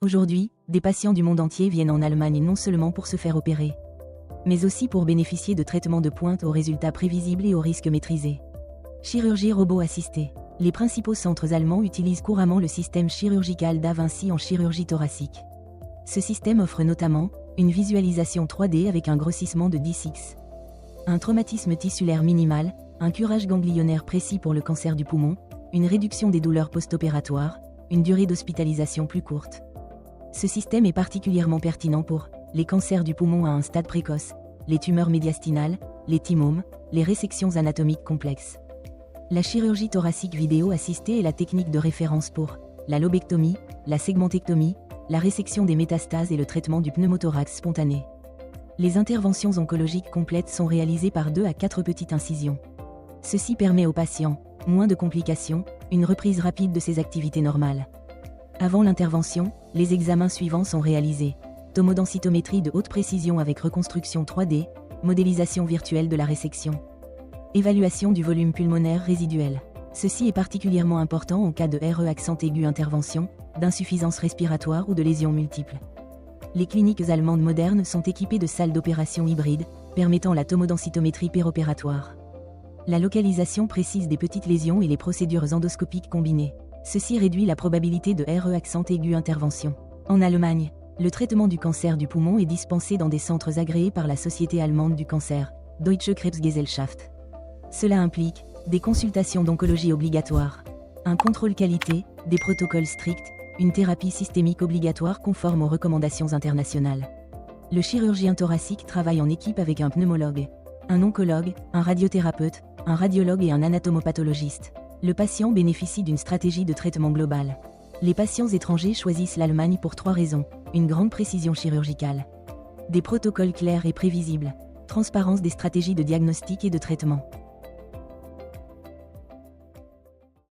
Aujourd'hui, des patients du monde entier viennent en Allemagne non seulement pour se faire opérer, mais aussi pour bénéficier de traitements de pointe aux résultats prévisibles et aux risques maîtrisés. Chirurgie robot assistée. Les principaux centres allemands utilisent couramment le système chirurgical Da Vinci en chirurgie thoracique. Ce système offre notamment une visualisation 3D avec un grossissement de 10x, un traumatisme tissulaire minimal, un curage ganglionnaire précis pour le cancer du poumon, une réduction des douleurs post-opératoires, une durée d'hospitalisation plus courte. Ce système est particulièrement pertinent pour les cancers du poumon à un stade précoce, les tumeurs médiastinales, les thymomes, les résections anatomiques complexes. La chirurgie thoracique vidéo assistée est la technique de référence pour la lobectomie, la segmentectomie, la résection des métastases et le traitement du pneumothorax spontané. Les interventions oncologiques complètes sont réalisées par 2 à 4 petites incisions. Ceci permet aux patients moins de complications, une reprise rapide de ses activités normales. Avant l'intervention, les examens suivants sont réalisés. Tomodensitométrie de haute précision avec reconstruction 3D, modélisation virtuelle de la résection. Évaluation du volume pulmonaire résiduel. Ceci est particulièrement important en cas de RE accent aigu intervention, d'insuffisance respiratoire ou de lésions multiples. Les cliniques allemandes modernes sont équipées de salles d'opération hybrides, permettant la tomodensitométrie péropératoire. La localisation précise des petites lésions et les procédures endoscopiques combinées. Ceci réduit la probabilité de RE accent aigu intervention. En Allemagne, le traitement du cancer du poumon est dispensé dans des centres agréés par la Société allemande du cancer, Deutsche Krebsgesellschaft. Cela implique des consultations d'oncologie obligatoires, un contrôle qualité, des protocoles stricts, une thérapie systémique obligatoire conforme aux recommandations internationales. Le chirurgien thoracique travaille en équipe avec un pneumologue, un oncologue, un radiothérapeute, un radiologue et un anatomopathologiste. Le patient bénéficie d'une stratégie de traitement globale. Les patients étrangers choisissent l'Allemagne pour 3 raisons. Une grande précision chirurgicale, des protocoles clairs et prévisibles, transparence des stratégies de diagnostic et de traitement.